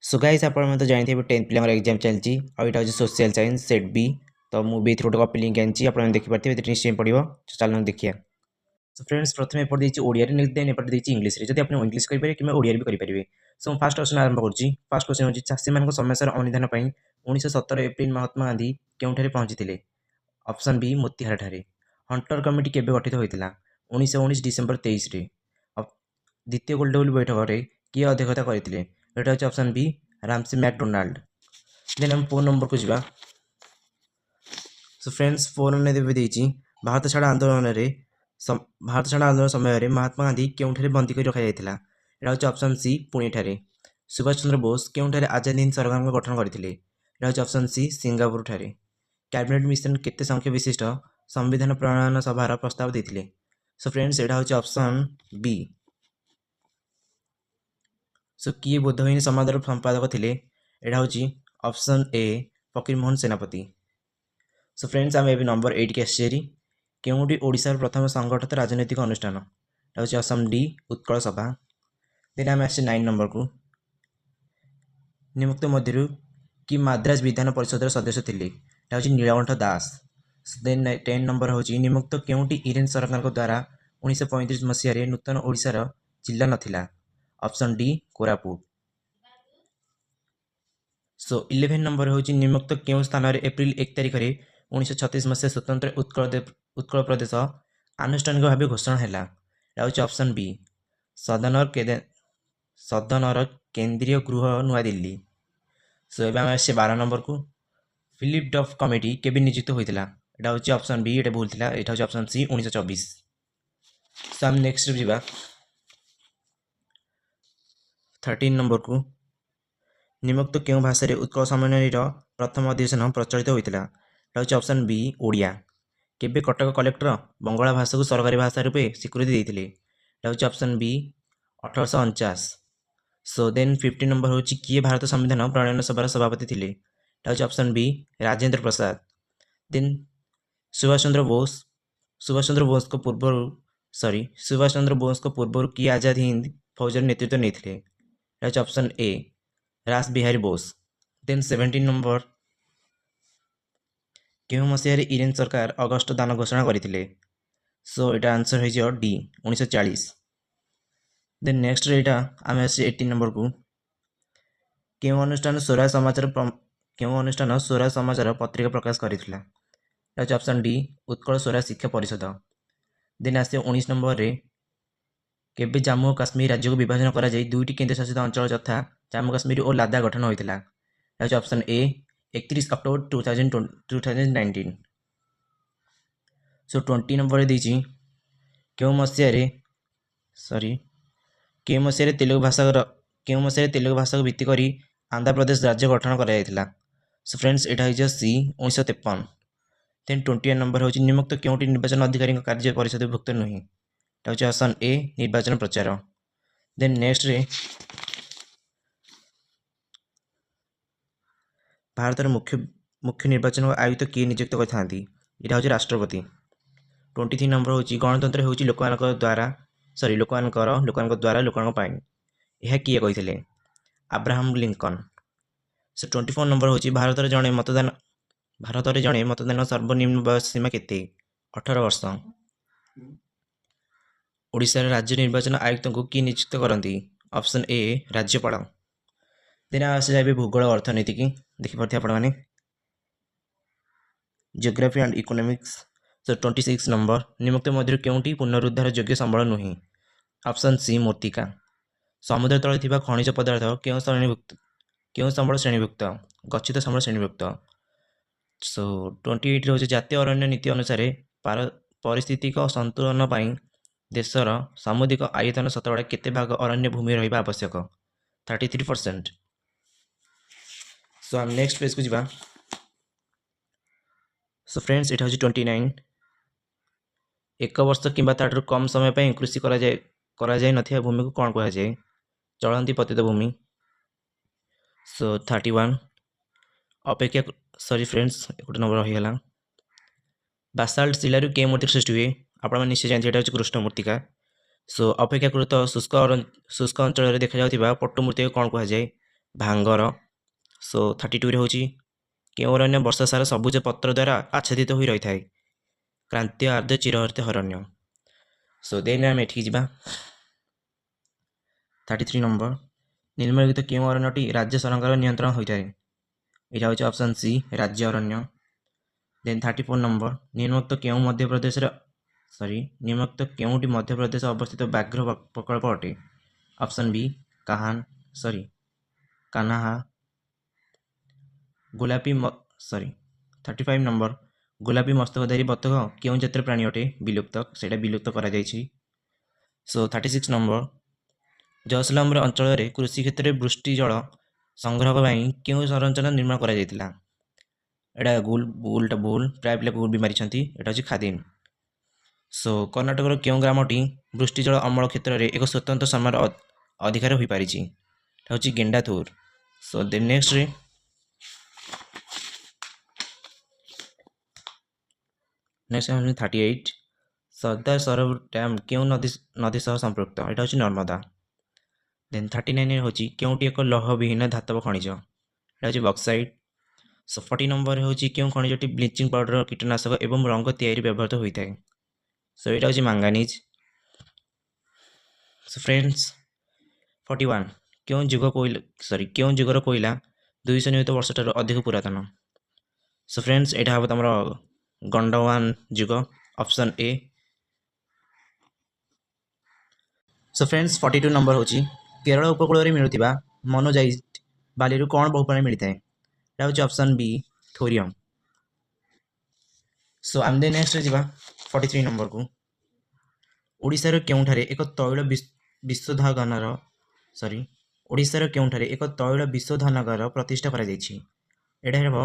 So guys आप जानते हैं 10th पिलांर एग्जाम चलती और यहाँ हूँ सोशल साइंस सेट बी तो मुझे गोटे कपी लिंक आनी आप देखिए निश्चय पड़ो चलो देखिए। सो फ्रेंड्स प्रथम एपट देखिए ओडिया देन एपट देखिए इंग्लिश जब आप इंग्लिश करेंगे कि ओडिया भी करेंगे। सो फास्ट क्वेश्चन आरंभ करुँच। फास्ट क्वेश्चन होची चाषी मान समस्या अनुधान 1917 एप्रिल महात्मा गांधी केउठारे पहुंची। ऑप्शन बी मोतिहार ठारे। हंटर कमिटी केबे गठित होता 1919 डिसेम्बर 23 रे। द्वितीय गोलटेबल बैठक में किए अध्यक्षता करते यहाँ हूँ ऑप्शन बी रामसी मैकडोनाल्ड। देन हम 4 नंबर को जावा। सो फ्रेंड्स 4 नंबर भारत छाड़ आंदोलन समय महात्मा गांधी केउठारे बंदी कर रखा जाता। यहाँ हूँ ऑप्शन सी पुणे ठारे। सुभाष चंद्र बोस केउठारे आजाद हिंद सरकार गठन करते यहाँ हूँ ऑप्शन सी सिंगापुर ठारे। कैबिनेट मिशन केते संख्या विशिष्ट संविधान प्रणयन सभार प्रस्ताव देते। सो फ्रेंड्स यहाँ हूँ ऑप्शन बी। सो किए बोधहीन समाजर संपादक थे यहाँ हूँ ऑप्शन ए फकीर मोहन सेनापति। सो फ्रेंड्स आम ए नंबर 8 की आसरी केउटी ओडिशार प्रथम संगठित राजनैतिक अनुष्ठान यहाँ हूँ ऑप्शन डी उत्कल सभा। देन आम आस 9 नंबर को निम्नलिखित मध्य कि मद्रास विधान परिषद सदस्य थे यहाँ हूँ नीलकंठ दास। देन 10 नंबर हूँ निम्नलिखित केउटी इंग्रेज सरकार द्वारा 1935 मसीह नूतन ओडिशार जिला नथिला। Option D Koraput. So 11 number हूँ निम्नलिखित केउं स्थान एप्रिल 1 तारिख में 1936 मसीहा स्वतंत्र उत्कल प्रदेश आनुष्ठानिक भाव घोषणा है। यहाँ हूँ ऑप्शन बी सदनर केंद्रीय गृह नुआ दिल्ली। सो एवं आम 12 नंबर को फिलिप डफ कमिटी केबे नियुक्त होता यहाँ हूँ ऑप्शन बी ये भूल था यहाँ हूँ ऑप्शन सी 1924। सो आम नेक्स्ट जा 13 नंबर को निम्नलिखित केउं भाषा उत्कल सम्मेलन प्रथम अधिवेशन प्रचलित होता यहाँ हूँ ऑप्शन बी ओडिया। केबे कटक कलेक्टर बंगला भाषा को सरकारी भाषा रूपे स्वीकृति देते यहाँ हूँ option B 1849। So then 15 number हूँ किए भारत संविधान प्रणयन सभार सभापति थे यहाँ हूँ option B Rajendra Prasad. Then Subhash Chandra Bose को पूर्व किए आजाद हिंद फौजर नेतृत्व नहीं यहाँ हूँ ऑप्शन ए रास बिहारी बोस। देन 17 नंबर केउं मसीह इंग्रेज सरकार अगस्ट दान घोषणा करते। सो यहाँ आंसर हो डी 1940। देन नेक्स्ट यहाँ आम 18 नंबर को केउं अनुष्ठान स्वराज समाचार पत्रिका प्रकाश करता यहाँ हूँ ऑप्शन डी उत्कल स्वराज शिक्षा परिषद। देन आस 19 नंबर रे केबे जम्मू और काश्मीर राज्य को विभाजन करा जाई दुईटी केन्द्रशासित अंचल यथा जम्मू काश्मीर और लद्दाख गठन होता यहाँ हूँ option A 31 October 2019। So 20 number देती केउं मसीह तेलुगु भाषा को भित्ति करी आंध्र प्रदेश राज्य गठन कराइला। सो फ्रेंड्स यहाँ हो सी 1953। देन 21 नंबर हूँ निम्नलिखित केउटी निर्वाचन अधिकारी कार्य परिषद भुक्त नुहे यहाँ हूँ ऑप्शन ए निर्वाचन प्रचार। देन नेक्स्ट रे भारत मुख्य निर्वाचन आयुक्त किए नियुक्त करते यहाँ हूँ राष्ट्रपति। 23 नंबर हूँ गणतंत्र हूँ लोक यह किए कहते अब्राहम लिंकन। सो 24 नंबर हूँ भारत जड़े मतदान सर्वनिम्न बयस सीमा केते 18 वर्ष। ओडिशा राज्य निर्वाचन आयुक्त को किए नियुक्त करती ऑप्शन ए राज्यपाल। देन आस जाए भूगोल अर्थनीति की देखिपे आपने geography and economics. So 26 number निम्नलिखित मध्य केउटी पुनरुद्धार योग्य संबल नुहे ऑप्शन सी मूर्तिका। समुद्र तले थिबा खनिज पदार्थ केउं संबल श्रेणीभुक्त गच्छित संबल श्रेणीभुक्त। सो 28 हूँ जातीय अरण्य नीति अनुसार पारिस्थितिक संतुलन पाई देशर सामुदायिक आयतन शतकड़ा केते भाग अरण्य भूमि रहिबा आवश्यक 33%। सो आम नेक्स्ट पेज को जावा। सो फ्रेंड्स यहाँ हूँ 29 एक वर्ष किंबा ताठू कम समय पर कृषि कराई नथिबा भूमि को कौन कह जाए चलती पतित भूमि। सो 31 अपेक्षा सॉरी फ्रेंड्स गोटे नंबर रहीगला बासाल्ट शिलारू के मूर्ति सृष्टि हुए आप निश्चय जानते हैं कृष्ण मूर्तिका। सो अपेक्षाकृत शुष्क अंचल देखा पट्टू मूर्ति को कौन कह जाए ଭାଙ୍ଗର। ସୋ 32 ରେ ହେଉଛି କେଉଁ ଅରଣ୍ୟ ବର୍ଷ ସାରା ସବୁଜ ପତ୍ର ଦ୍ୱାରା ଆଚ୍ଛାଦିତ ହୋଇ ରହିଥାଏ? କ୍ରାନ୍ତୀୟ ଆର୍ଦ୍ର ଚିରହରିତ ଅରଣ୍ୟ। ସୋ ଦେନ୍ ଆମେ ଏଠିକି ଯିବା 33 ନମ୍ବର। ନିମ୍ନଲିଖିତ କେଉଁ ଅରଣ୍ୟଟି ରାଜ୍ୟ ସରକାରଙ୍କ ନିୟନ୍ତ୍ରଣ ହୋଇଥାଏ? ଏଇଟା ହେଉଛି ଅପସନ୍ ସି ରାଜ୍ୟ ଅରଣ୍ୟ। ଦେନ୍ 34 ନମ୍ବର। ନିମ୍ନୋକ୍ତ କେଉଁଟି ମଧ୍ୟପ୍ରଦେଶ ଅବସ୍ଥିତ ବ୍ୟାଘ୍ର ପ୍ରକଳ୍ପ ଅଟେ? Option B Kanha. 35 ନମ୍ବର। ଗୋଲାପୀ ମସ୍ତକଧାରୀ ବତକ କେଉଁ ଜାତିର ପ୍ରାଣୀ ଅଟେ? ବିଲୁପ୍ତ, ସେଇଟା ବିଲୁପ୍ତ କରାଯାଇଛି। Show 36 number. ଜୟସଲମର ଅଞ୍ଚଳରେ କୃଷି କ୍ଷେତ୍ରରେ ବୃଷ୍ଟି ଜଳ ସଂଗ୍ରହ ପାଇଁ କେଉଁ ସଂରଚନା ନିର୍ମାଣ କରାଯାଇଥିଲା? ଏଇଟା ଭୁଲ, ପ୍ରାୟ ପିଲା ଭୁଲ ବି ମାରିଛନ୍ତି। ଏଇଟା ହେଉଛି ଖାଦିମ। ସୋ କର୍ଣ୍ଣାଟକର କେଉଁ ଗ୍ରାମଟି ବୃଷ୍ଟି ଜଳ ଅମଳ କ୍ଷେତ୍ରରେ ଏକ ସ୍ୱତନ୍ତ୍ର ସମ୍ମାନର ଅଧିକାର ହୋଇପାରିଛି? ଏଇଟା ହେଉଛି ଗେଣ୍ଡାଥୁର। ସୋ ଦେନ୍ ନେକ୍ସଟରେ ନେକ୍ସଟ ହେଉଛି 38। ସର୍ଦ୍ଦାର ସରୋବର ଡ୍ୟାମ୍ କେଉଁ ନଦୀ ସହ ସମ୍ପୃକ୍ତ? ଏଇଟା ହେଉଛି ନର୍ମଦା। ଦେନ୍ 39 ହେଉଛି କେଉଁଟି ଏକ ଲୌହବିହୀନ ଧାତବ ଖଣିଜ? ଏଇଟା ହେଉଛି ବକ୍ସାଇଟ୍। ସୋ 40 ନମ୍ବର ହେଉଛି କେଉଁ ଖଣିଜଟି ବ୍ଲିଚିଂ ପାଉଡର, କୀଟନାଶକ ଏବଂ ରଙ୍ଗ ତିଆରି ବ୍ୟବହୃତ ହୋଇଥାଏ? ସୋ ଏଇଟା ହେଉଛି ମାଙ୍ଗାନିଜ। ସୋ ଫ୍ରେଣ୍ଡସ୍ 41 କେଉଁ ଯୁଗର କୋଇଲା 200 ନିୟୁତ ବର୍ଷଠାରୁ ଅଧିକ ପୁରାତନ? ସୋ ଫ୍ରେଣ୍ଡସ୍ ଏଇଟା ହେବ ତମର ଗଣ୍ଡୱାନ ଯୁଗ, option A. Show friends 42 number ହେଉଛି କେରଳ ଉପକୂଳରେ ମିଳୁଥିବା ମୋନାଜାଇଟ୍ ବାଲିରୁ କ'ଣ ବହୁ ପରିମାଣରେ ମିଳିଥାଏ? ଏଇଟା ହେଉଛି ଅପସନ୍ ବି ଥୋରିୟମ୍। ସୋ ଆମେ ନେକ୍ସଟରେ ଯିବା 43 ନମ୍ବରକୁ। ଓଡ଼ିଶାର କେଉଁଠାରେ ଏକ ତୈଳ ବିଶୋଧନାଗାର ପ୍ରତିଷ୍ଠା କରାଯାଇଛି? ଏଇଟା ହେବ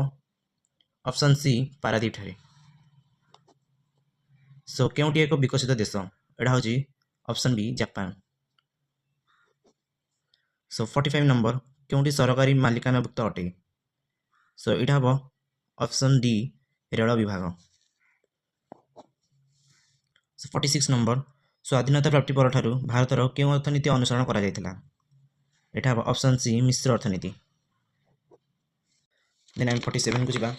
ଅପସନ୍ ସି ପାରାଦୀପଠାରେ। ସୋ କେଉଁଟି ଏକ ବିକଶିତ ଦେଶ? ଏଇଟା ହେଉଛି option B Japan. So 45 number କେଉଁଟି ସରକାରୀ ମାଲିକାନାଭୁକ୍ତ ଅଟେ? ସୋ ଏଇଟା ହେବ ଅପସନ୍ ଡି ରେଳ ବିଭାଗ। ସୋ 46 ନମ୍ବର ସ୍ୱାଧୀନତା ପ୍ରାପ୍ତି ପରଠାରୁ ଭାରତର କେଉଁ ଅର୍ଥନୀତି ଅନୁସରଣ କରାଯାଇଥିଲା? ଏଇଟା ହେବ ଅପସନ୍ ସି ମିଶ୍ର ଅର୍ଥନୀତି। ଦେନ୍ ଆମେ 47କୁ ଯିବା।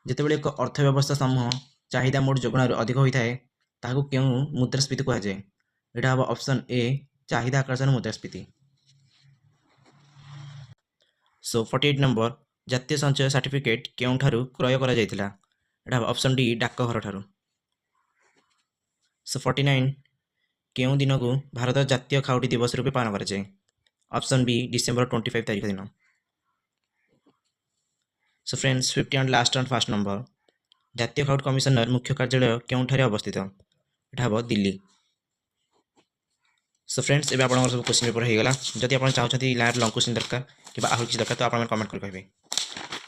ଯେତେବେଳେ ଏକ ଅର୍ଥ ବ୍ୟବସ୍ଥା ସମୂହ ଚାହିଦା ମୋଟ ଯୋଗାଣରୁ ଅଧିକ ହୋଇଥାଏ ତାହାକୁ କେଉଁ ମୁଦ୍ରାସ୍ଫୀତି କୁହାଯାଏ? ଏଇଟା ହେବ ଅପସନ୍ ଏ ଚାହିଦା ଆକର୍ଷଣ ମୁଦ୍ରାସ୍ଫୀତି। ସୋ 48 ନମ୍ବର ଜାତୀୟ ସଞ୍ଚୟ ସାର୍ଟିଫିକେଟ୍ କେଉଁଠାରୁ କ୍ରୟ କରାଯାଇଥିଲା? ଏଇଟା ହେବ ଅପସନ୍ ଡି ଡାକଘରଠାରୁ। ସୋ 49 କେଉଁ ଦିନକୁ ଭାରତର ଜାତୀୟ ଖାଉଟି ଦିବସ ରୂପେ ପାଳନ କରାଯାଏ? ଅପସନ୍ ବି ଡିସେମ୍ବର 25 ତାରିଖ ଦିନ। So friends 50 and last and first number ଜାତୀୟ ଖାଉଟି କମିଶନର ମୁଖ୍ୟ କାର୍ଯ୍ୟାଳୟ କେଉଁଠାରେ ଅବସ୍ଥିତ? ଏଇଟା ହେବ ଦିଲ୍ଲୀ। ସୋ ଫ୍ରେଣ୍ଡସ୍ ଏବେ ଆପଣଙ୍କର ସବୁ କ୍ୱେଶ୍ଚିନ୍ ପେପର୍ ହେଇଗଲା। ଯଦି ଆପଣ ଚାହୁଁଛନ୍ତି ଲଙ୍ଗ୍ କ୍ୱେଶ୍ଚିନ୍ ଦରକାର କିମ୍ବା ଆହୁରି କିଛି ଦରକାର ତ ଆପଣ କମେଣ୍ଟ କରି କହିବେ।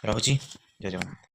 ରହୁଛି, ଜୟ ଜଗନ୍ନାଥ।